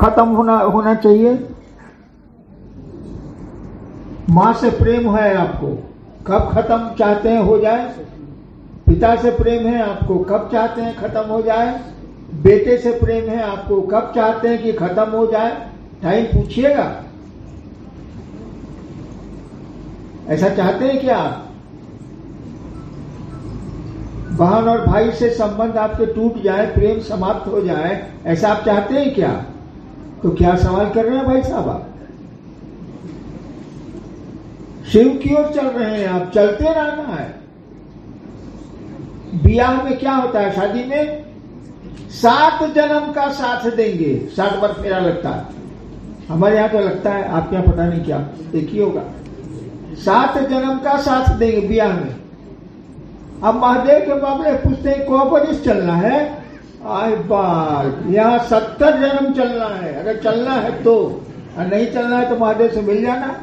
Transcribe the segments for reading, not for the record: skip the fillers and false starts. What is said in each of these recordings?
खत्म होना चाहिए। मां से प्रेम है आपको, कब खत्म चाहते हैं हो जाए? पिता से प्रेम है आपको, कब चाहते हैं खत्म हो जाए? बेटे से प्रेम है आपको, कब चाहते हैं कि खत्म हो जाए? टाइम पूछिएगा। ऐसा चाहते हैं क्या आप? बहन और भाई से संबंध आपके टूट जाए, प्रेम समाप्त हो जाए, ऐसा आप चाहते हैं क्या? तो क्या सवाल कर रहे हैं भाई साहब आप? शिव की ओर चल रहे हैं आप, चलते रहना है। ब्याह में क्या होता है? शादी में 7 जन्म का साथ देंगे, 7 बार फेरा लगता है। हमारे यहां तो लगता है, आपके यहां पता नहीं क्या, एक ही होगा। 7 जन्म का साथ देंगे ब्याह में। अब महादेव के मामले पूछते हैं कौन बरिस चलना है? आए बात, यहाँ 70 जन्म चलना है। अगर चलना है तो, और नहीं चलना है तो महादेव से मिल जाना,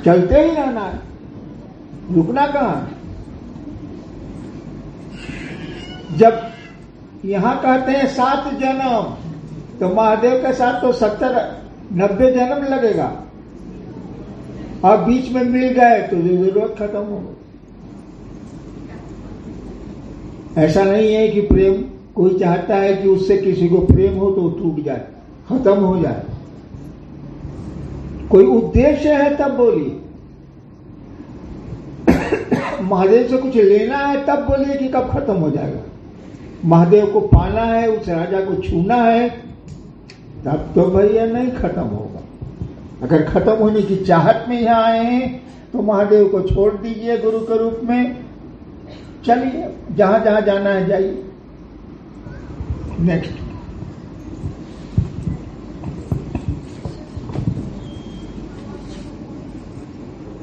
चलते ही रहना है, रुकना कहां? जब यहां कहते हैं 7 जन्म, तो महादेव के साथ तो 70-90 जन्म लगेगा। और बीच में मिल गए तो जरूरत खत्म हो गई। ऐसा नहीं है कि प्रेम कोई चाहता है कि उससे किसी को प्रेम हो तो टूट जाए, खत्म हो जाए। कोई उद्देश्य है तब बोलिए। महादेव से कुछ लेना है तब बोलिए कि कब खत्म हो जाएगा। महादेव को पाना है, उस राजा को छूना है, तब तो भैया नहीं खत्म होगा। अगर खत्म होने की चाहत में यहां आए हैं तो महादेव को छोड़ दीजिए गुरु के रूप में, चलिए जहां जहां जाना है जाइए। नेक्स्ट।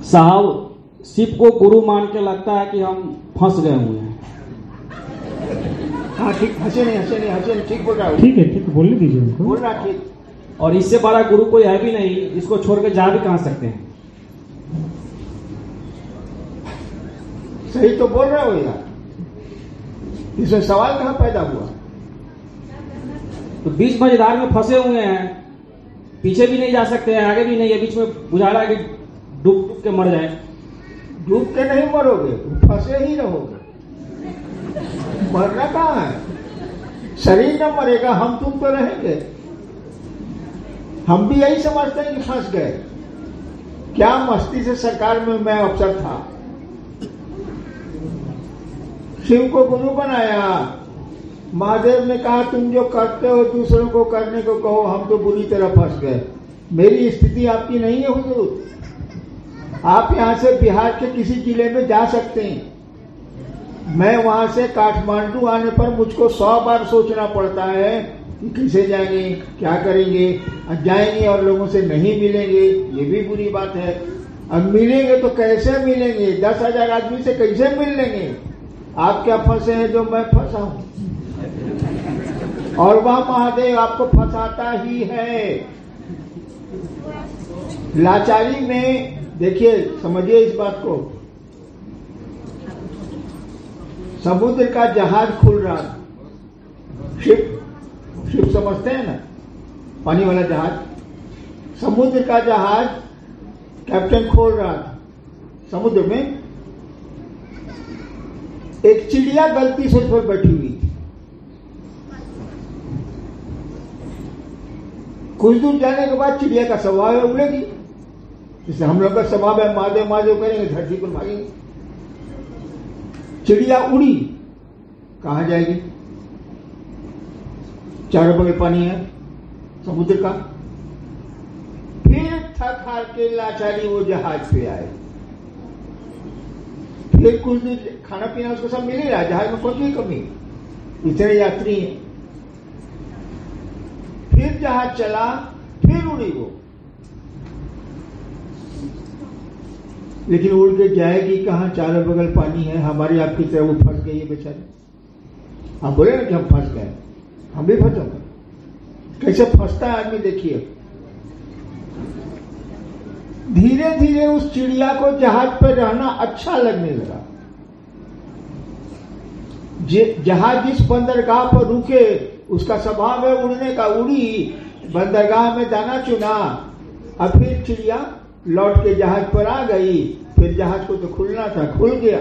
साहब, शिव को गुरु मान के लगता है कि हम फंस गए हुए हैं। हाँ ठीक, हंसे नहीं, ठीक बोल रहा हूँ। ठीक है, बोलने दीजिए उनको। बोल रहा ठीक। और इससे बड़ा गुरु कोई है भी नहीं, इसको छोड़ के जा भी कहां सकते हैं। सही तो बोल रहे हो यार, इसमें सवाल कहां पैदा हुआ? तो बीच मझधार में फंसे हुए हैं, पीछे भी नहीं जा सकते हैं, आगे भी नहीं है, बीच में बुझा रहा है कि डूब के मर जाए। डूब के नहीं मरोगे, फंसे ही रहोगे। मरना कहां है? शरीर न मरेगा, हम तुम तो रहेंगे। हम भी यही समझते हैं कि फंस गए। क्या मस्ती से सरकार में मैं अफसर था, शिव को गुरु बनाया, महादेव ने कहा तुम जो करते हो दूसरों को करने को कहो, हम तो बुरी तरह फंस गए। मेरी स्थिति आपकी नहीं है हुजूर। आप यहां से बिहार के किसी जिले में जा सकते हैं, मैं वहां से काठमांडू आने पर मुझको 100 बार सोचना पड़ता है कि कैसे जाएंगे, क्या करेंगे। जाएंगे और लोगों से नहीं मिलेंगे, ये भी बुरी बात है। अब मिलेंगे तो कैसे मिलेंगे? 10,000 आदमी से कैसे मिल लेंगे? आप क्या फंसे हैं जो मैं फंसा हूं? और वह महादेव आपको फंसाता ही है। लाचारी में देखिए, समझिए इस बात को। समुद्र का जहाज खुल रहा, शिप समझते हैं ना, पानी वाला जहाज। समुद्र का जहाज कैप्टन खोल रहा था समुद्र में, एक चिड़िया गलती से उस पर बैठी हुई थी। कुछ दूर जाने के बाद चिड़िया का स्वभाव है उड़ेगी, जैसे हम लोग का स्वभाव है महादेव महादेव करेंगे, धरती पर भागेंगे। चिड़िया उड़ी, कहां जाएगी? चारों बगल पानी है समुद्र का। फिर थक हार के लाचारी वो जहाज पे आए। फिर कुछ दिन खाना पीना उसको सब मिल ही रहा, जहाज में कोई कमी, इतने यात्री हैं। फिर जहाज चला, फिर उड़ी वो, लेकिन उड़ के जाएगी कहां? चारों बगल पानी है, हमारी आपकी तरह वो फंस गई है बेचारे। आप बोले ना कि हम फंस गए, हम भी फंसे। कैसे फंसता है आदमी देखिए। धीरे धीरे उस चिड़िया को जहाज पर रहना अच्छा लगने लगा। जहाज जिस बंदरगाह पर रुके उसका स्वभाव है उड़ने का, उड़ी, बंदरगाह में दाना चुना, अब फिर चिड़िया लौट के जहाज पर आ गई, फिर जहाज को तो खुलना था, खुल गया।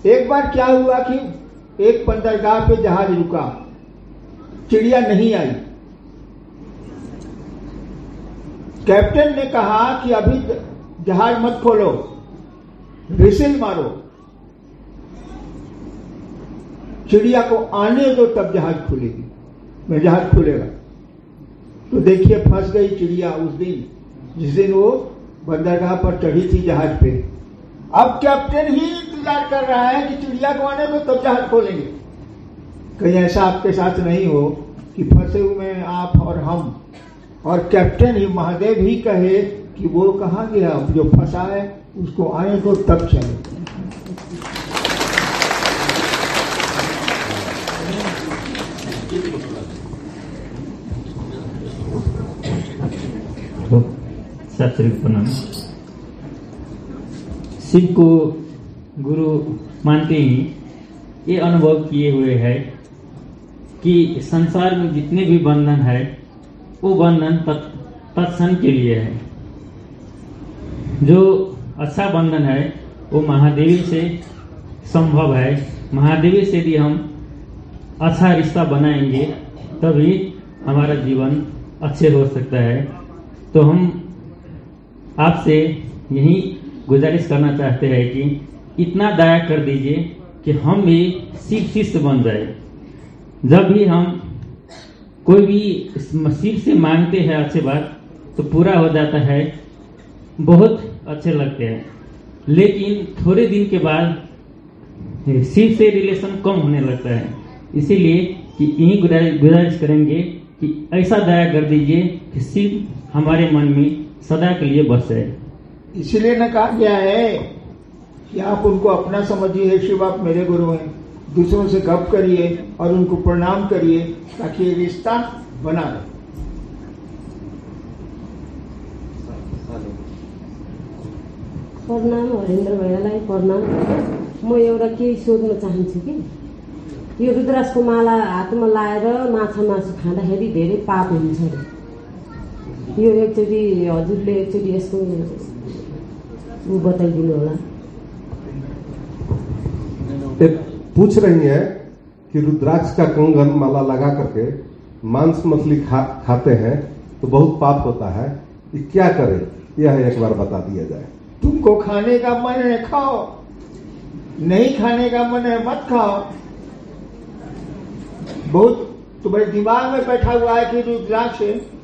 एक बार क्या हुआ कि एक बंदरगाह पे जहाज रुका, चिड़िया नहीं आई। कैप्टन ने कहा कि अभी जहाज मत खोलो, व्हिसिल मारो, चिड़िया को आने दो तब जहाज खुलेगी, मैं जहाज खुलेगा। तो देखिए फंस गई चिड़िया उस दिन, जिस दिन वो बंदरगाह पर चढ़ी थी जहाज पे। अब कैप्टन ही इंतजार कर रहा है कि चिड़िया को आने दो तब जहाज खोलेंगे। कहीं ऐसा आपके साथ नहीं हो कि फंसे हुए हैं आप और हम, और कैप्टन ही, महादेव ही कहे कि वो कहाँ गया, जो फंसा है उसको आने दो तब चले। सत श्री प्रणाम। शिव को गुरु मानते ही ये अनुभव किए हुए है कि संसार में जितने भी बंधन है वो बंधन तत्क्षण के लिए है। जो अच्छा बंधन है वो महादेवी से संभव है। महादेवी से भी हम अच्छा रिश्ता बनाएंगे तभी हमारा जीवन अच्छे हो सकता है। तो हम आपसे यही गुजारिश करना चाहते हैं कि इतना दया कर दीजिए कि हम भी शिव शिष्य बन जाए। जब भी हम कोई भी शिव से मांगते हैं अच्छी बात तो पूरा हो जाता है, बहुत अच्छे लगते हैं। लेकिन थोड़े दिन के बाद शिव से रिलेशन कम होने लगता है। इसीलिए कि यही गुजारिश करेंगे कि ऐसा दया कर दीजिए कि शिव हमारे मन में सदा के लिए बस है। इसलिए न कहा गया है कि आप उनको अपना समझिए, शिव आप मेरे गुरु हैं। दूसरों से गप करिए और उनको प्रणाम करिए ताकि ये रिश्ता बना रहे। प्रणाम हरेन्द्र भैयालाई प्रणाम। म एउटा केही सोध्न चाहन्छु कि यो रुद्राक्षको माला हातमा लाएर माछा मासु खाँदाखेरि धेरै पाप हुन्छ अरे। यो एकचोटि हजुरले एकचोटि यसको बताइदिनु होला। पूछ रही है कि रुद्राक्ष का कंगन माला लगा करके मांस मछली खाते हैं तो बहुत पाप होता है, ये क्या करें, यह एक बार बता दिया जाए। तुमको खाने का मन है खाओ, नहीं खाने का मन है मत खाओ। बहुत तुम्हारे दिमाग में बैठा हुआ है कि रुद्राक्ष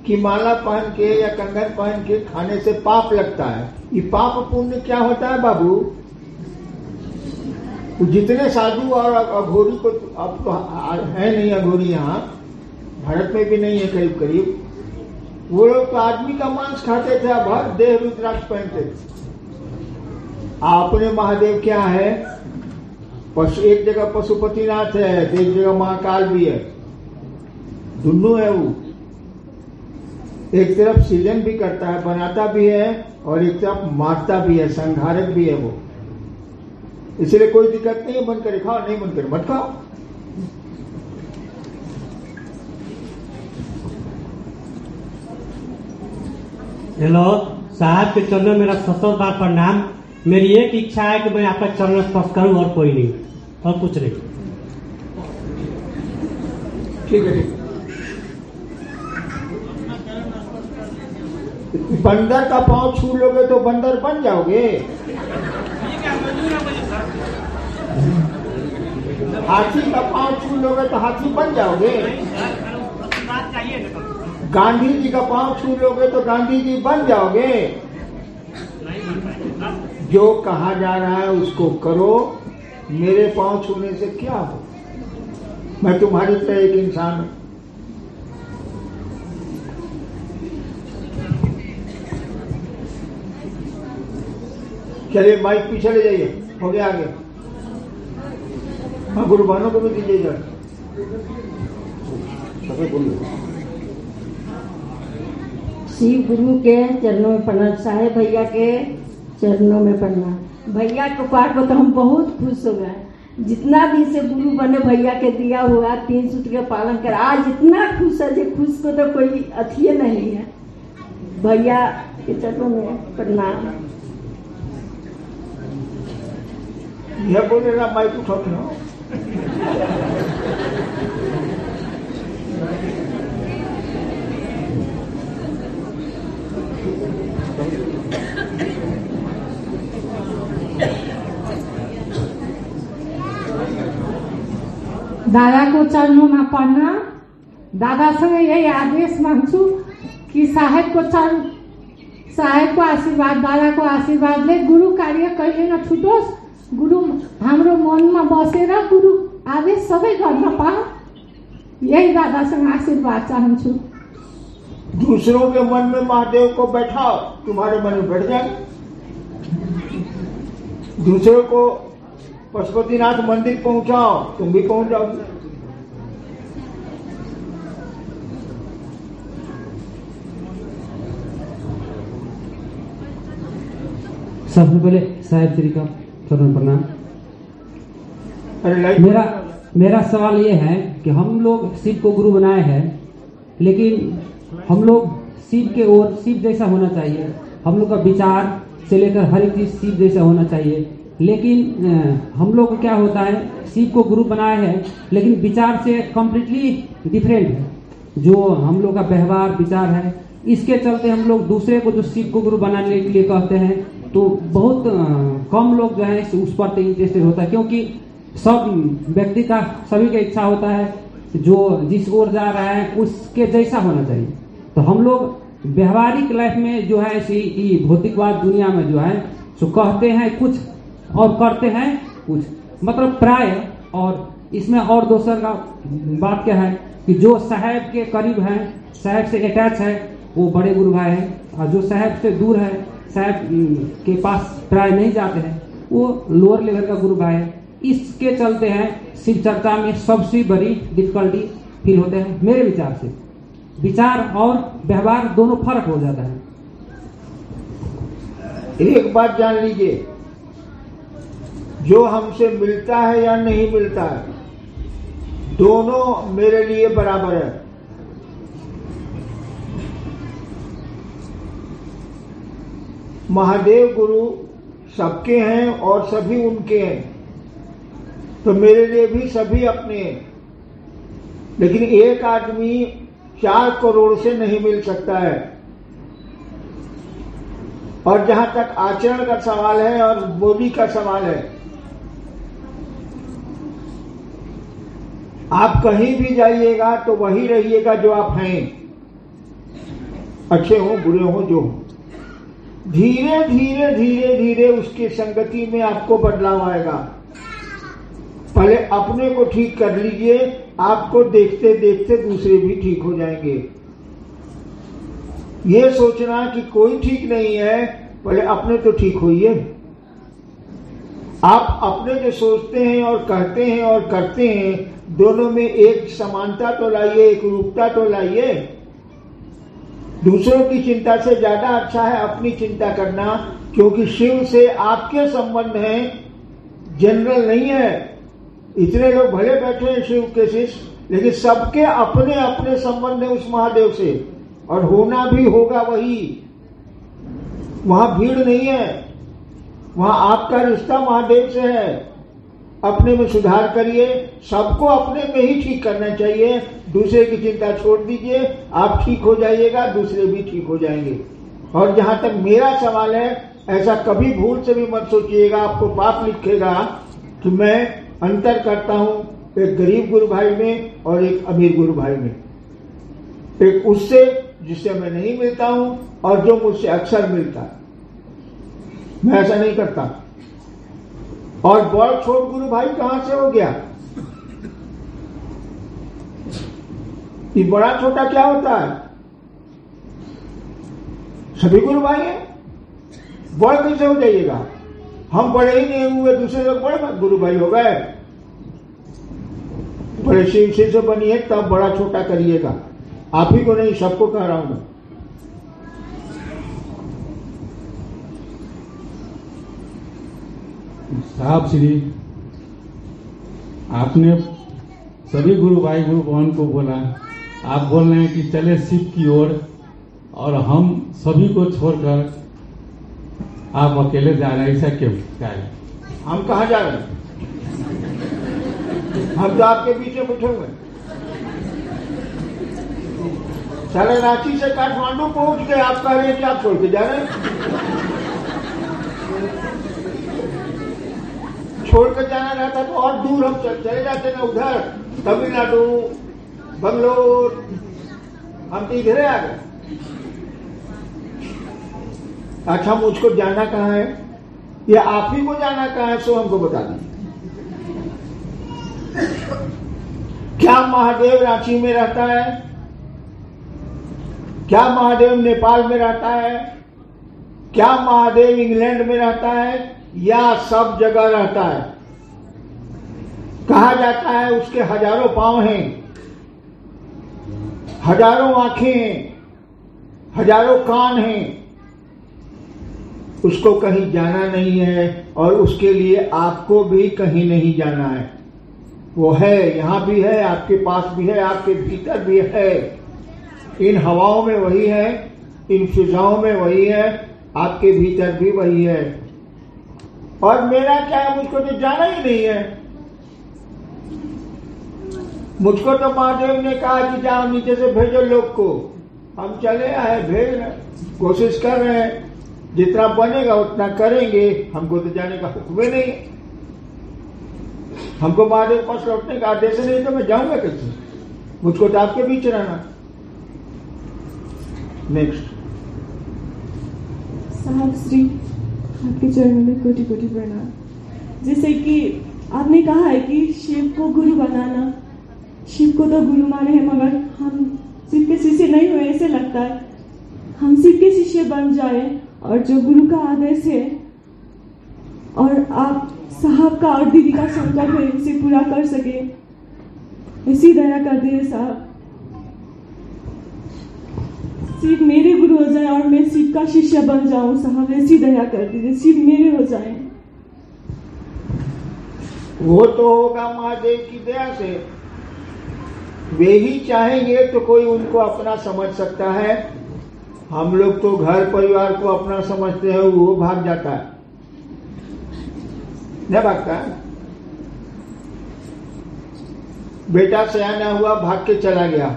की माला पहन के या कंगन पहन के खाने से पाप लगता है। ये पाप पुण्य क्या होता है बाबू? तो जितने साधु और अघोरी को, अब तो है नहीं अघोरी, यहाँ भारत में भी नहीं है करीब करीब, वो लोग तो आदमी का मांस खाते थे, अब हर देह रुद्राक्ष पहनते थे। आपने महादेव क्या है? एक जगह पशुपतिनाथ है, एक जगह महाकाल भी है, दोनों है। वो एक तरफ सृजन भी करता है, बनाता भी है, और एक तरफ मारता भी है, संहारक भी है वो। इसलिए कोई दिक्कत नहीं है, मन करे खाओ, नहीं मन करे मत खाओ। हेलो साहब के चरणों में मेरा 70 बार प्रणाम। मेरी एक इच्छा है कि मैं आपका चरण स्पर्श करूं और कोई नहीं, और कुछ नहीं। ठीक है, ठीक। बंदर का पांव छू लोगे तो बंदर बन जाओगे। हाथी का पांव छू लोगे तो हाथी बन जाओगे। गांधी जी का पांव छू लोगे तो गांधी जी बन जाओगे। जो कहा जा रहा है उसको करो। मेरे पांव छूने से क्या हो? मैं तुम्हारी तरह एक इंसान हूं। चलिए माइक पीछे ले जाइए, हो गया आगे। हाँ, गुरु बहनों को भी दीजिए जरा। शिव गुरु के चरणों में प्रणाम, साहेब भैया के चरणों में प्रणाम। भैया के पाठ को तो हम बहुत खुश हो गए। जितना भी से गुरु बने भैया के दिया हुआ 3 सूत्र के पालन कर, आज इतना खुश है जो खुश को तो कोई अथिये नहीं है। भैया के चरणों में प्रणाम। यह बोले ना माइक उठा के ना। दादाको चरणमा पर्न दादासँग यही आदेश माग्छु कि साहेबको आशीर्वाद, दादाको आशीर्वादले गुरु कार्य कहिले नछुटोस्। गुरु हाम्रो मनमा बसेर गुरु आदेश सबै गर्न पाऊ, यही दादासँग आशीर्वाद चाहन्छु। दूसरों के मन में महादेव को बैठाओ, तुम्हारे मन में बैठ जाए। दूसरों को पशुपतिनाथ मंदिर पहुंचाओ, तुम भी पहुंच जाओगे। सबसे पहले साहेब श्री का चरण प्रणाम। मेरा सवाल ये है कि हम लोग शिव को गुरु बनाए हैं, लेकिन हम लोग शिव के ओर शिव जैसा होना चाहिए। हम लोग का विचार से लेकर हर एक चीज शिव जैसा होना चाहिए, लेकिन हम लोग को क्या होता है, शिव को गुरु बनाए हैं लेकिन विचार से कम्प्लीटली डिफरेंट है जो हम लोग का व्यवहार विचार है। इसके चलते हम लोग दूसरे को जो शिव को गुरु बनाने के लिए कहते हैं तो बहुत कम लोग जो है उस पर इंटरेस्टेड होता है, क्योंकि सब व्यक्ति का सभी का इच्छा होता है जो जिस ओर जा रहा है उसके जैसा होना चाहिए। तो हम लोग व्यवहारिक लाइफ में जो है इसी भौतिकवाद दुनिया में जो है सो कहते हैं कुछ और करते हैं कुछ, मतलब प्राय। और इसमें और दूसरा का बात क्या है कि जो साहेब के करीब है, साहेब से अटैच है, वो बड़े गुरु भाई है, और जो साहेब से दूर है, साहेब के पास प्राय नहीं जाते हैं, वो लोअर लेवल का गुरु भाई है। इसके चलते हैं शिव चर्चा में सबसे बड़ी डिफिकल्टी फील होते हैं। मेरे विचार से विचार और व्यवहार दोनों फर्क हो जाता है। एक बात जान लीजिए, जो हमसे मिलता है या नहीं मिलता है, दोनों मेरे लिए बराबर है। महादेव गुरु सबके हैं और सभी उनके हैं, तो मेरे लिए भी सभी अपने हैं। लेकिन एक आदमी 4 करोड़ से नहीं मिल सकता है। और जहां तक आचरण का सवाल है और बोली का सवाल है, आप कहीं भी जाइएगा तो वही रहिएगा जो आप हैं, अच्छे हो बुरे हो जो हो। धीरे धीरे धीरे धीरे उसकी संगति में आपको बदलाव आएगा। पहले अपने को ठीक कर लीजिए, आपको देखते देखते दूसरे भी ठीक हो जाएंगे। ये सोचना कि कोई ठीक नहीं है, पहले अपने तो ठीक होइए। आप अपने जो सोचते हैं और कहते हैं और करते हैं, दोनों में एक समानता तो लाइए, एक रूपता तो लाइए। दूसरों की चिंता से ज्यादा अच्छा है अपनी चिंता करना, क्योंकि शिव से आपके संबंध हैं, जनरल नहीं है। इतने लोग भले बैठे हैं शिव के शिष्य, लेकिन सबके अपने अपने संबंध है उस महादेव से, और होना भी होगा वही। वहां भीड़ नहीं है, वहां आपका रिश्ता महादेव से है। अपने में सुधार करिए, सबको अपने में ही ठीक करना चाहिए। दूसरे की चिंता छोड़ दीजिए, आप ठीक हो जाइएगा, दूसरे भी ठीक हो जाएंगे। और जहां तक मेरा सवाल है, ऐसा कभी भूल से भी मत सोचिएगा, आपको पाप लिखेगा कि मैं अंतर करता हूं एक गरीब गुरु भाई में और एक अमीर गुरु भाई में, एक उससे जिससे मैं नहीं मिलता हूं और जो मुझसे अक्सर मिलता है। मैं ऐसा नहीं करता। और बड़ छोट गुरु भाई कहां से हो गया? ये बड़ा छोटा क्या होता है? सभी गुरु भाई हैं। बड़ कैसे हो जाइएगा? हम बड़े ही नहीं हुए, दूसरे लोग बड़े गुरु भाई हो गए। बड़े शिव से बनिए, तब बड़ा छोटा करिएगा। आप ही को नहीं, सबको कह रहा हूं मैं। साहब श्री आपने सभी गुरु भाई गुरु बहन को बोला, आप बोल रहे हैं कि चले शिव की ओर, और हम सभी को छोड़कर आप अकेले जा रहे हैं, ऐसा क्यों? क्या है? हम कहाँ जा रहे हैं? हम तो आपके पीछे बैठे हुए। साले रांची से काठमांडू पहुंच गए, आप कह रहे हैं कि आप छोड़ के जा रहे हैं? छोड़ कर जाना रहता तो और दूर हम चले जाते ना, उधर तमिलनाडु, बंगलोर, हम तो इधर आ गए। अच्छा, मुझको जाना कहाँ है या आप ही को जाना कहाँ है, सो हमको बता दीजिए। क्या महादेव रांची में रहता है? क्या महादेव नेपाल में रहता है? क्या महादेव इंग्लैंड में रहता है या सब जगह रहता है? कहा जाता है उसके हजारों पांव हैं, हजारों आंखें हैं, हजारों कान हैं। उसको कहीं जाना नहीं है और उसके लिए आपको भी कहीं नहीं जाना है। वो है, यहां भी है, आपके पास भी है, आपके भीतर भी है। इन हवाओं में वही है, इन फिजाओं में वही है, आपके भीतर भी वही है। और मेरा क्या है, मुझको तो जाना ही नहीं है। मुझको तो महादेव ने कहा कि जाओ नीचे से भेजो लोग को। हम चले आए, भेज रहे, कोशिश कर रहे हैं, जितना बनेगा उतना करेंगे। हमको तो जाने का हुक्म ही नहीं। हमको महादेव के पास लौटने का आदेश नहीं, तो मैं जाऊंगा कैसे? मुझको तो आपके बीच रहना। नेक्स्ट। साहब श्री, आपके चरणों में कोटि कोटि प्रणाम। जैसे कि आपने कहा है कि शिव को गुरु बनाना, शिव को तो गुरु माने हैं, मगर हम शिव के शिष्य नहीं हुए ऐसे लगता है। हम शिव के शिष्य बन जाए और जो गुरु का आदेश है और आप साहब का और दीदी का संकल्प है उसे पूरा कर सके, ऐसी दया कर दे साहब। शिव मेरे गुरु हो जाए और मैं शिव का शिष्य बन जाऊं साहब, ऐसी दया कर दीजिए, शिव मेरे हो जाए। वो तो होगा महादेव की दया से। वे ही चाहेंगे तो कोई उनको अपना समझ सकता है। हम लोग तो घर परिवार को अपना समझते हैं, वो भाग जाता है, नहीं भागता है। बेटा सयाना हुआ, भाग के चला गया।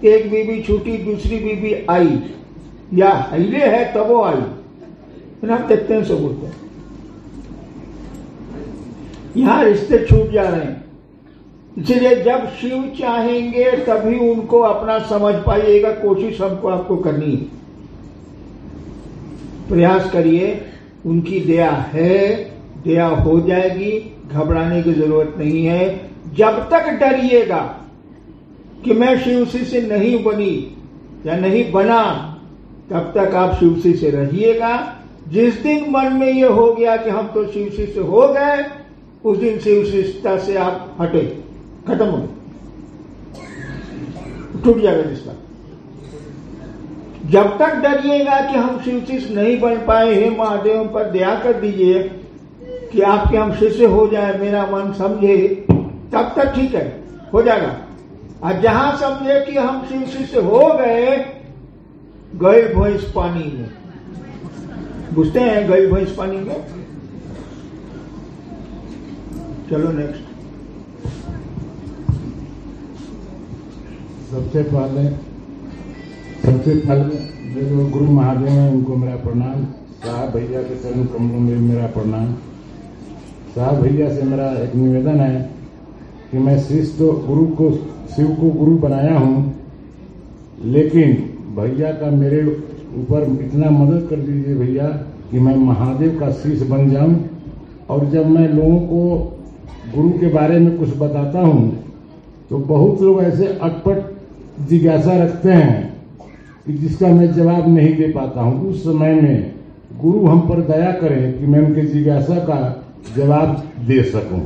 एक बीबी छूटी, दूसरी बीबी आई, या हिले है तब वो आई। हम देखते हैं सबूत है। यहां रिश्ते छूट जा रहे हैं। इसलिए जब शिव चाहेंगे तभी उनको अपना समझ पाइएगा। कोशिश हमको आपको करनी है, प्रयास करिए। उनकी दया है, दया हो जाएगी, घबराने की जरूरत नहीं है। जब तक डरिएगा कि मैं शिव से नहीं बनी या नहीं बना, तब तक आप शिव से रहिएगा। जिस दिन मन में ये हो गया कि हम तो शिव से हो गए, उस दिन शिव से आप हटे, खत्म हो गए, टूट जाएगा रिश्ता। जब तक डरिएगा कि हम शिव नहीं बन पाए, हे महादेव पर दया कर दीजिए कि आपके हम शिष्य हो जाए, मेरा मन समझे, तब तक ठीक है, हो जाएगा। और जहां समझे कि हम शिष्य हो गए, गए भैंस पानी में, बुझते हैं, गए भैंस पानी में। चलो नेक्स्ट। सबसे पहले जो गुरु महादेव हैं उनको मेरा प्रणाम। साहब भैया के चरण कमलों में मेरा प्रणाम। साहब भैया से मेरा एक निवेदन है कि मैं शिव को गुरु बनाया हूं, लेकिन भैया का मेरे ऊपर इतना मदद कर दीजिए भैया कि मैं महादेव का शिष्य बन जाऊं। और जब मैं लोगों को गुरु के बारे में कुछ बताता हूं तो बहुत लोग ऐसे अटपट जिज्ञासा रखते हैं कि जिसका मैं जवाब नहीं दे पाता हूं। उस समय में गुरु हम पर दया करें कि मैं उनके जिज्ञासा का जवाब दे सकूं।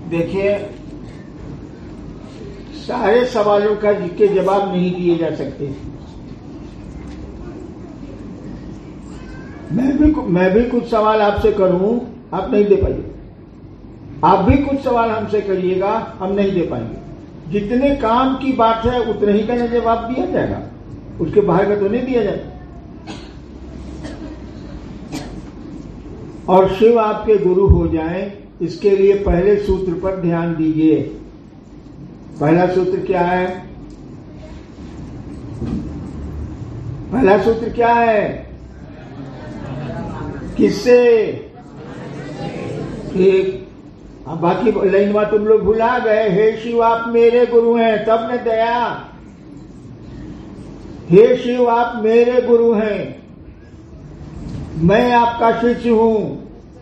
देखिए, सारे सवालों का के जवाब नहीं दिए जा सकते। मैं भी कुछ सवाल आपसे करूं, आप नहीं दे पाइए। आप भी कुछ सवाल हमसे करिएगा, हम नहीं दे पाएंगे। जितने काम की बात है उतने ही का जवाब दिया जाएगा, उसके बाहर का तो नहीं दिया जाएगा। और शिव आपके गुरु हो जाएं, इसके लिए पहले सूत्र पर ध्यान दीजिए। पहला सूत्र क्या है? पहला सूत्र क्या है? किससे? एक। अब बाकी लाइन में तुम लोग भुला गए। हे शिव आप मेरे गुरु हैं, तब न दया। हे शिव आप मेरे गुरु हैं, मैं आपका शिष्य हूं,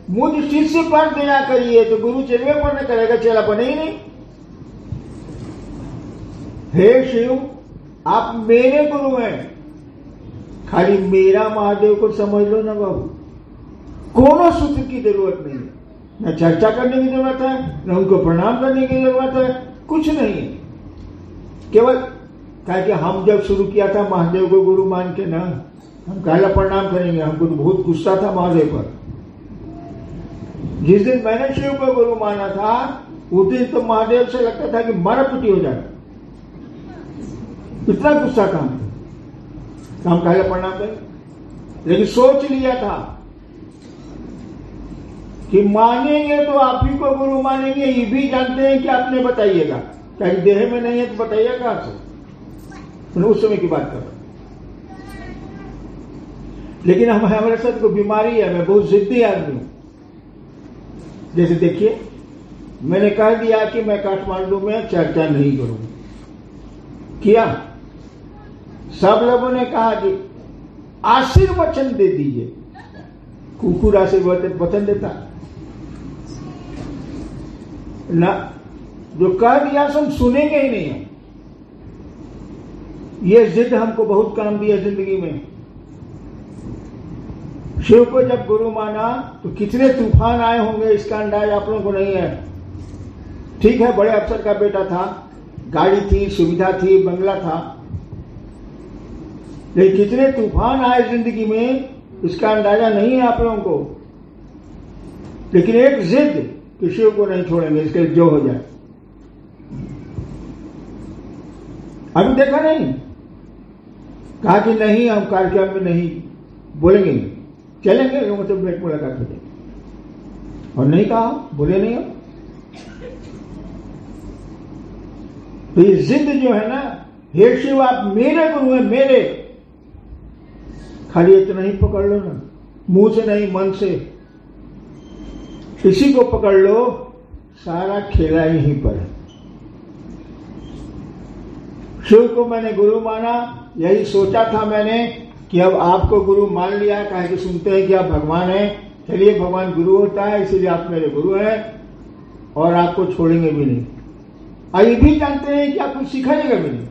मुझ शिष्य पर दया करिए। तो गुरु चेले पर न करेगा, चेला बने ही नहीं। हे शिव आप मेरे गुरु हैं, खाली मेरा महादेव को समझ लो ना बाबू। कोनो सूत्र की जरूरत नहीं है, न चर्चा करने की जरूरत है, न उनको प्रणाम करने की जरूरत है, कुछ नहीं है। केवल कहा कि हम जब शुरू किया था महादेव को गुरु मान के ना, हम कहला प्रणाम करेंगे। हमको तो बहुत गुस्सा था महादेव पर। जिस दिन मैंने शिव को गुरु माना था, उस दिन तो महादेव से लगता था कि मारा पिटी हो जाए, इतना गुस्सा काम था। हम कहला प्रणाम करेंगे, लेकिन सोच लिया था कि मानेंगे तो आप ही को गुरु मानेंगे। ये भी जानते हैं कि आपने बताइएगा, क्या देह में नहीं है तो बताइए कहां से। उस समय की बात कर रहा। लेकिन हमारे साथ को बीमारी है, मैं बहुत जिद्दी आदमी हूं। जैसे देखिए, मैंने कह दिया कि मैं काठमांडू में चर्चा नहीं करूंगा, किया। सब लोगों ने कहा कि आशीर्वचन दे दीजिए। कुकुर आशीर्वचन देता ना, जो कह दिया सब सुनेंगे ही नहीं। ये जिद हमको बहुत काम दिया जिंदगी में। शिव को जब गुरु माना तो कितने तूफान आए होंगे, इसका अंदाज आप लोगों को नहीं है। ठीक है, बड़े अफसर का बेटा था, गाड़ी थी, सुविधा थी, बंगला था, लेकिन कितने तूफान आए जिंदगी में, इसका अंदाजा नहीं है आप लोगों को। लेकिन एक जिद कि शिव को नहीं छोड़ेंगे, इसके जो हो जाए। अभी देखा नहीं, कहा कि नहीं हम कार्यक्रम में नहीं बोलेंगे, चलेंगे लोगों से भेंट मुलाकात करेंगे, और नहीं कहा, बोले नहीं। तो ये जिद जो है ना, हे शिव आप मेरे गुरु हैं, मेरे, खाली इतना ही पकड़ लो ना, मुंह से नहीं मन से, इसी को पकड़ लो, सारा खेला यहीं पर है। शिव को मैंने गुरु माना, यही सोचा था मैंने कि अब आपको गुरु मान लिया, कहे कि सुनते हैं कि आप भगवान हैं, चलिए भगवान गुरु होता है, इसीलिए आप मेरे गुरु हैं और आपको छोड़ेंगे भी नहीं। और ये भी जानते हैं कि आपको सिखाएगा भी नहीं।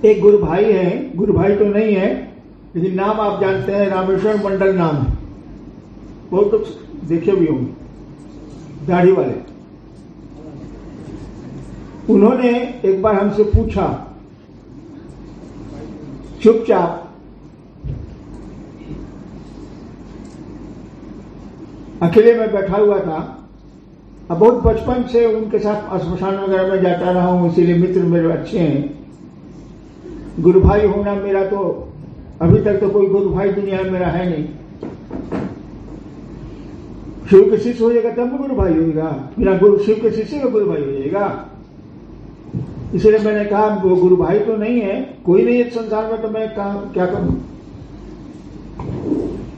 एक गुरु भाई है, गुरु भाई तो नहीं है, लेकिन नाम आप जानते हैं, रामेश्वर मंडल नाम है, बहुत कुछ देखे भी होंगे, दाढ़ी वाले। उन्होंने एक बार हमसे पूछा चुपचाप, अकेले में बैठा हुआ था। अब बहुत बचपन से उनके साथ स्मशान वगैरह में जाता रहा हूं, इसीलिए मित्र मेरे अच्छे हैं। गुरु भाई होना मेरा तो अभी तक तो कोई गुरु भाई दुनिया में मेरा है नहीं। शिव के शिष्य हो जाएगा तब गुरु भाई होगा, बिना गुरु शिव के शिष्य का गुरु भाई हो जाएगा। इसलिए मैंने कहा वो गुरु भाई तो नहीं है, कोई नहीं है संसार में, तो मैं क्या करूं।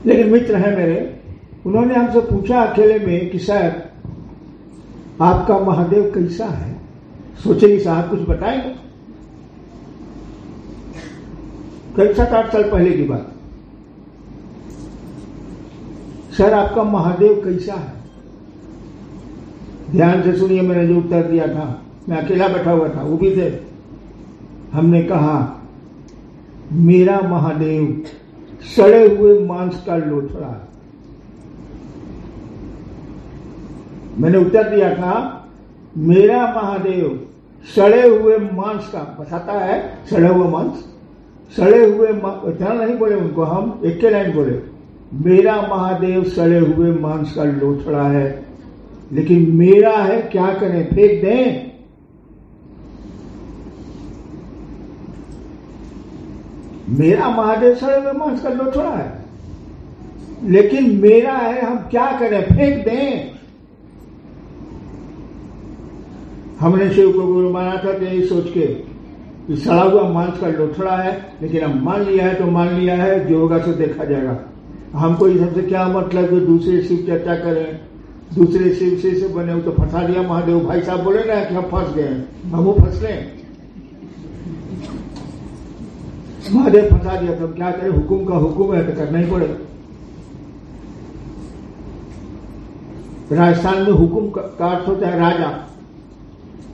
लेकिन मित्र है मेरे, उन्होंने हमसे पूछा अकेले में कि सर आपका महादेव कैसा है। सोचे कि साहब कुछ बताएंगे। करीब 7-8 साल पहले की बात। सर आपका महादेव कैसा है। ध्यान से सुनिए, मैंने जो उत्तर दिया था, मैं अकेला बैठा हुआ था, वो भी थे। हमने कहा मेरा महादेव सड़े हुए मांस का लोथड़ा। मैंने उत्तर दिया था मेरा महादेव सड़े हुए मांस का, बताता है सड़ा हुआ मांस, सड़े हुए इतना नहीं बोले उनको, हम एक के लाइन बोले, मेरा महादेव सड़े हुए मांस का लोथड़ा है, लेकिन मेरा है, क्या करें, फेंक दें? मेरा महादेव सड़े हुए मांस का लोथड़ा है, लेकिन मेरा है, हम क्या करें, फेंक दें? हमने शिव को गुरु माना था तो यही सोच के कि सड़ा हुआ मांस का लोथड़ा है, लेकिन अब मान लिया है तो मान लिया है, जो होगा सो देखा जाएगा। हमको इस सबसे क्या मतलब जो दूसरे शिव चर्चा करें, दूसरे शिव से बने हो तो फंसा दिया महादेव। भाई साहब बोले ना कि हम फंस गए हैं, हम वो फंस गए, महादेव फंसा दिया तो हम क्या करें? हुकुम का हुकुम है तो करना ही पड़ेगा। राजस्थान में हुकुम का अर्थ होता है राजा,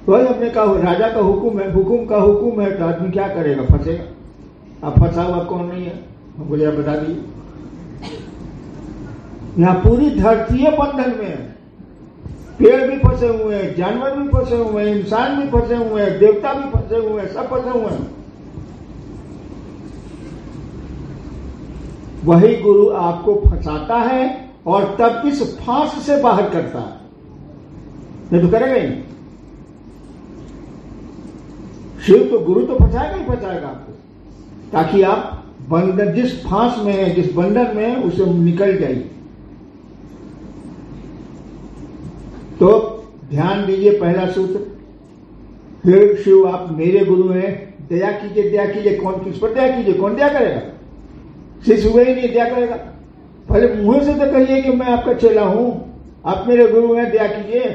तो हमने कहा राजा का हुकुम है, हुकुम का हुकुम है तो आदमी क्या करेगा? फंसेगा। अब फंसा हुआ कौन नहीं है, हमको जरा बता दीजिए। यहाँ पूरी धरती बंधन में है, पेड़ भी फंसे हुए हैं, जानवर भी फंसे हुए हैं, इंसान भी फंसे हुए हैं, देवता भी फंसे हुए हैं, सब फंसे हुए हैं। वही गुरु आपको फंसाता है और तब इस फांस से बाहर करता है, नहीं तो करेगा ही नहीं। शिव तो गुरु तो फंसाएगा ही फंसाएगा आपको, ताकि आप बंधन, जिस फांस में है, जिस बंधन में है, उसे निकल जाइए। तो ध्यान दीजिए, पहला सूत्र, हे शिव आप मेरे गुरु हैं, दया कीजिए, दया कीजिए। कौन किस पर दया कीजिए? कौन दया करेगा? शिष्य हुए ही नहीं दया करेगा। पहले मुंह से तो कहिए कि मैं आपका चेला हूं, आप मेरे गुरु हैं, दया कीजिए,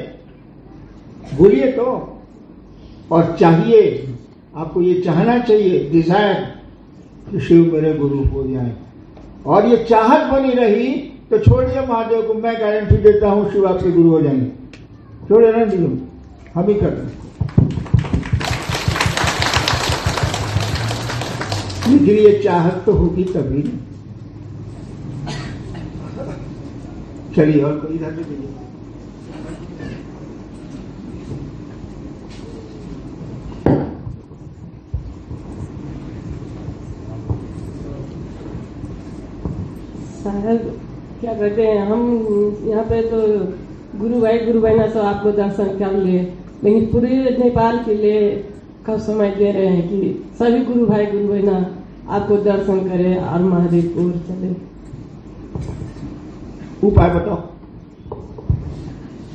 बोलिए तो। और चाहिए, आपको ये चाहना चाहिए, डिजायर कि शिव मेरे गुरु हो जाए, और ये चाहत बनी रही तो छोड़िए महादेव को, मैं गारंटी देता हूं शिव आपके गुरु हो जाएंगे। छोड़े ना दिलो, हम ही कर रहे, लेकिन ये चाहत तो होगी तभी। चलिए और कोई इधर भी दीजिए। साहब क्या कहते हैं, हम यहाँ पे तो गुरु भाई ना सब आपको दर्शन कर लिए, लेकिन पूरे नेपाल के लिए कब समय दे रहे हैं कि सभी गुरु भाई ना आपको दर्शन करे और महादेव को चले। उपाय बताओ,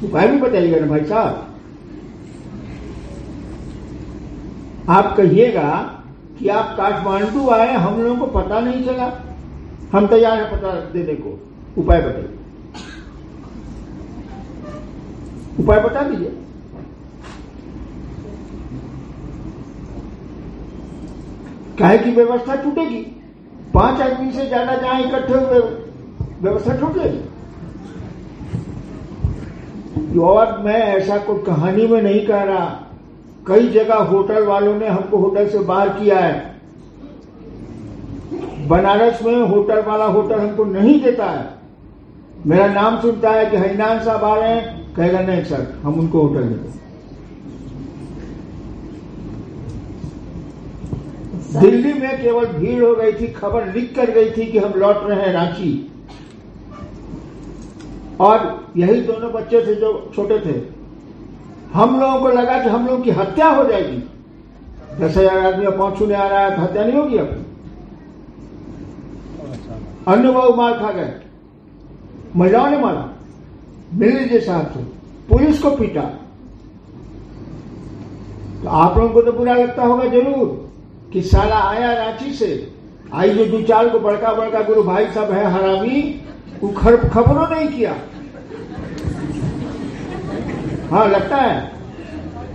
उपाय भी बताइएगा ना भाई साहब। आप कहिएगा कि आप काठमांडू आए, हम लोगों को पता नहीं चला, हम तैयार हैं पता देने को। उपाय बताइए, उपाय बता दीजिए। काहे की व्यवस्था टूटेगी, 5 आदमी से ज्यादा जहां इकट्ठे हुए व्यवस्था टूट जाएगी। और मैं ऐसा कोई कहानी में नहीं कह रहा, कई जगह होटल वालों ने हमको होटल से बाहर किया है। बनारस में होटल वाला होटल हमको नहीं देता है, मेरा नाम सुनता है कि हरिनाम साहब आ रहे हैं, कहेगा नहीं सर हम उनको होटल देते। दिल्ली में केवल भीड़ हो गई थी, खबर लिख कर गई थी कि हम लौट रहे हैं रांची, और यही दोनों बच्चे थे जो छोटे थे। हम लोगों को लगा कि हम लोगों की हत्या हो जाएगी, 10,000 आदमी पांच छूने आ रहा है तो हत्या नहीं होगी। अब अन्य बहु मार खा गए, महिलाओं ने मारा, मिलिट्री के साथ से पुलिस को पीटा। तो आप लोगों को तो बुरा लगता होगा जरूर कि साला आया रांची से, आई जो 2-4 को बड़का बड़का गुरु भाई सब है हरामी, वो खबरों नहीं किया। हाँ लगता है,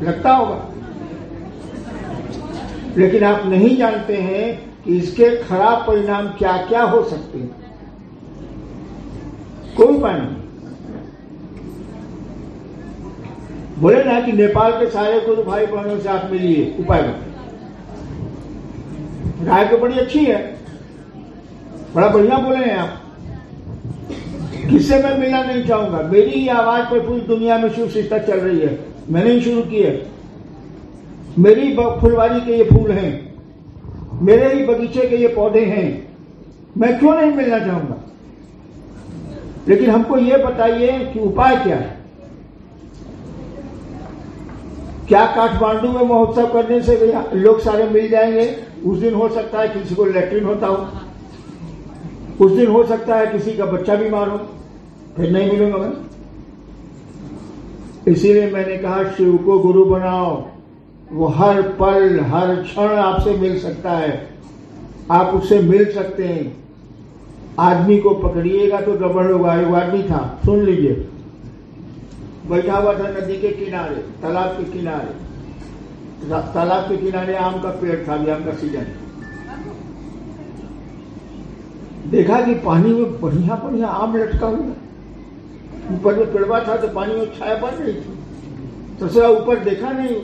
लगता होगा, लेकिन आप नहीं जानते हैं कि इसके खराब परिणाम क्या क्या हो सकते हैं। कोई उपाय नहीं। बोले ना कि नेपाल के सारे गुरु भाई बहनों से आप मिलिए, उपाय बताइए। राय तो बड़ी अच्छी है, बड़ा बढ़िया बोले हैं आप, किससे मैं मिलना नहीं चाहूंगा। मेरी ही आवाज पर पूरी दुनिया में शिव शिष्टा चल रही है, मैंने ही शुरू की है। मेरी फुलवारी के ये फूल हैं, मेरे ही बगीचे के ये पौधे हैं, मैं क्यों नहीं मिलना चाहूंगा? लेकिन हमको ये बताइए कि उपाय क्या है? क्या काठमांडू में महोत्सव करने से लोग सारे मिल जाएंगे? उस दिन हो सकता है किसी को लैट्रिन होता हो, उस दिन हो सकता है किसी का बच्चा बीमार हो, फिर नहीं मिलूंगा मैं। इसीलिए मैंने कहा शिव को गुरु बनाओ, वो हर पल हर क्षण आपसे मिल सकता है, आप उससे मिल सकते हैं। आदमी को पकड़िएगा तो डबल होगा। एक आदमी था, सुन लीजिए, बैठा हुआ था नदी के किनारे, तालाब के किनारे। तालाब के किनारे आम का पेड़ था, अभी आम का सीजन। देखा कि पानी में बढ़िया बढ़िया आम लटका हुआ, ऊपर में पेड़वा था तो पानी में छाया पड़ रही थी। तो सरा ऊपर देखा नहीं,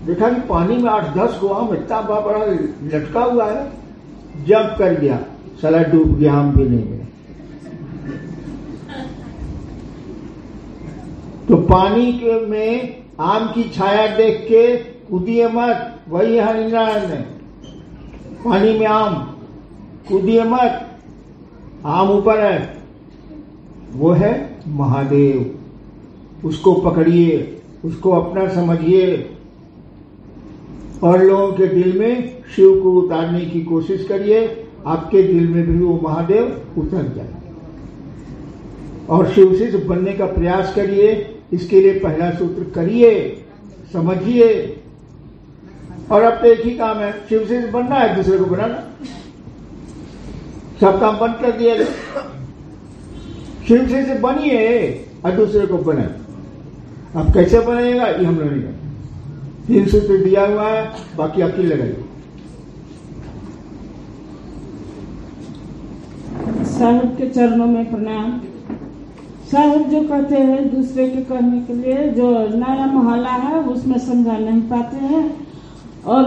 देखा कि पानी में 8-10 गो आम इतना बड़ा लटका हुआ है। जंप कर गया, साला डूब गया, आम भी नहीं मिला। तो पानी के में आम की छाया देख के कूदिए मत, वही है हरिनारायण ने। पानी में आम, कूदिए मत, आम ऊपर है, वो है महादेव। उसको पकड़िए, उसको अपना समझिए और लोगों के दिल में शिव को उतारने की कोशिश करिए। आपके दिल में भी वो महादेव उतर जाए और शिव से बनने का प्रयास करिए। इसके लिए पहला सूत्र करिए, समझिए। और अब तो एक ही काम है, शिव से बनना है, दूसरे को बनाना। सब काम बंद कर दिया, शिव से बनिए और दूसरे को बनाए। अब कैसे बनेगा ये हम लोग नहीं जानते। 3 सूत्र दिया हुआ है, बाकी आपकी लगाइए। साहब के चरणों में प्रणाम। साहब जो कहते हैं दूसरे के कहने के लिए, जो नया मोहल्ला है उसमें समझा नहीं पाते हैं, और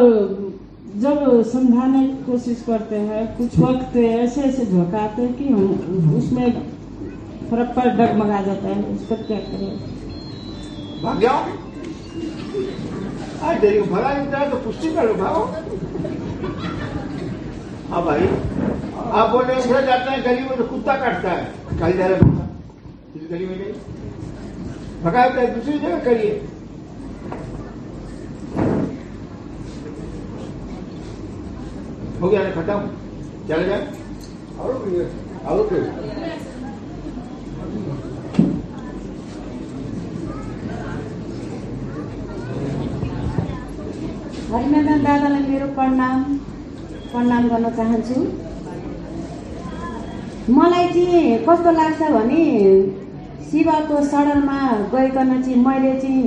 जब समझाने की कोशिश करते हैं कुछ वक्त ऐसे ऐसे झोंकाते हैं कि हम उसमें फर्क पर डगमगा जाता है। उस पर क्या करें? भाग जाओ, आज देरी को भगा देता है तो पुष्टि करो, भागो। हाँ भाई, आप बोल रहे उधर जाते हैं गली में तो कुत्ता काटता है, खाली जा रहा है इस गली में नहीं भगा देता है, दूसरी जगह करिए। हो गया ना, खत्म, चले जाए। और हरिनारायण दादालाई मेरो प्रणाम गर्न चाहन्छु। मलाई चाहिँ कस्तो लाग्छ भने शिवको शरणमा गइकन चाहिँ मैले चाहिँ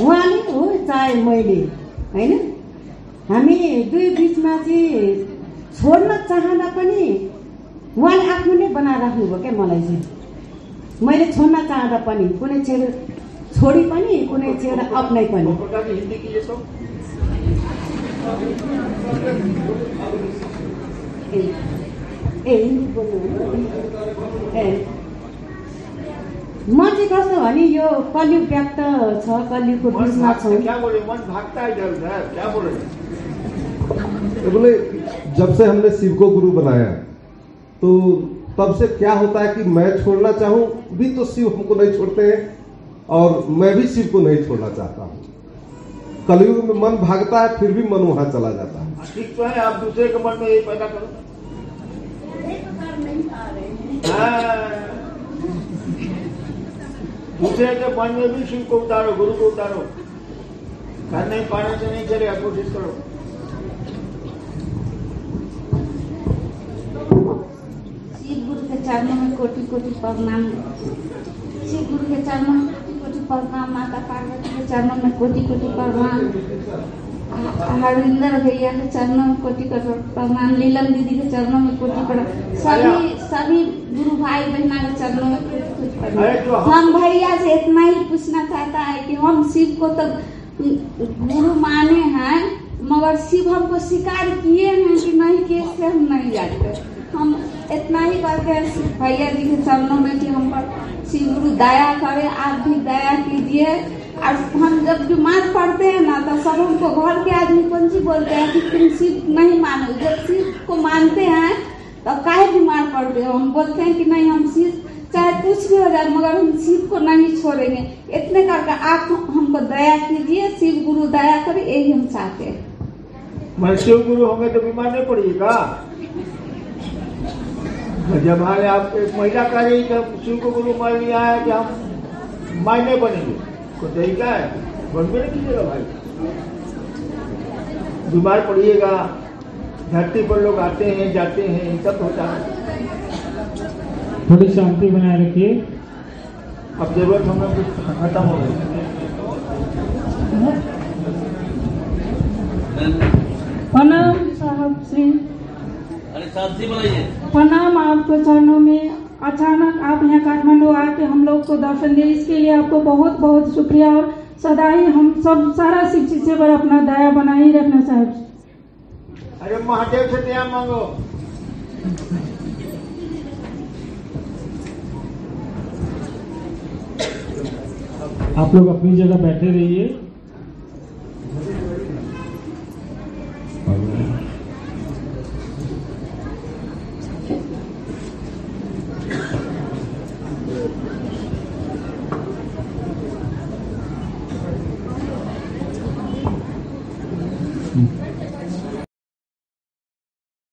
उहाँले हो चाहे मैले होइन, हामी दुई बिचमा चाहिँ छोड्न चाहँदा पनि उहाँले आफ्नो नै बनाएर राख्नुभयो क्या। मलाई चाहिँ मैले छोड्न चाहँदा पनि कुनै छेड छोडी पनि कुनै छेड अप्नाइ पनि। हिन्दी बोल्नु म चाहिँ कस्तो भने यो कलियुग व्याप्त छ, कलियुगको बिचमा छौँ। क्या बोले, मन भागता है इधर उधर, क्या बोल रहे? बोले जब से हमने शिव को गुरु बनाया तो तब से क्या होता है कि मैं छोड़ना चाहूं भी तो शिव हमको नहीं छोड़ते हैं, और मैं भी शिव को नहीं छोड़ना चाहता हूं। कलयुग में मन भागता है, फिर भी मन वहां चला जाता है। ठीक तो है, आप दूसरे के मन में ये पैदा करो। दूसरे के मन में भी शिव को उतारो, गुरु को उतारो। कर नहीं पाने से नहीं चलेगा, कोशिश करो। शिव गुरु के चरणों में कोटि कोटि प्रणाम। शिव गुरु के चरणों में कोटि कोटि प्रणाम। माता पार्वती के चरणों में कोटि कोटि प्रणाम। हरिंदर भैया के चरणों में कोटि कोटि प्रणाम। लीलन दीदी के चरणों में कोटि प्रणाम। सभी गुरु भाई बहना के चरणों में कोटि कोटि प्रणाम। हम भैया से इतना ही पूछना चाहता है कि हम शिव को तो गुरु माने हैं, मगर शिव हमको स्वीकार किए हैं कि नहीं किए से हम नहीं जानते। हम इतना ही करते हैं भैया जी के चरणों में कि हम पर शिव गुरु दया करे, आप भी दया कीजिए और हम जब बीमार पड़ते हैं ना तो सब हमको घर के आदमी कौन सी बोलते हैं कि तुम शिव नहीं मानो। जब शिव को मानते हैं तो काहे बीमार पड़ते हो। हम बोलते हैं कि नहीं हम शिव चाहे कुछ भी हो जाए मगर हम शिव को नहीं छोड़ेंगे। इतने करके आप हमको दया कीजिए, शिव गुरु दया करे, यही हम चाहते हैं। मैं शिव गुरु होंगे तो बीमार नहीं पड़िएगा। जब हमारे आप एक महिला कह रही है शिव को गुरु मान लिया है कि हम मायने बनेंगे, तो तरीका है बनबे नहीं कीजिएगा भाई। बीमार पड़िएगा, धरती पर लोग आते हैं जाते हैं, सब होता है। थोड़ी शांति बनाए रखिए। अब जरूरत हमें कुछ खत्म हो गई। प्रणाम साहब श्री, प्रणाम आपको चरणों में। अचानक आप यहाँ काठमांडू आके हम लोग को दर्शन दिए, इसके लिए आपको बहुत बहुत शुक्रिया। और सदा ही हम सब सारा शिक्षित से पर अपना दया बनाए ही रखना साहब। अरे महादेव से दया मांगो। आप लोग अपनी जगह बैठे रहिए।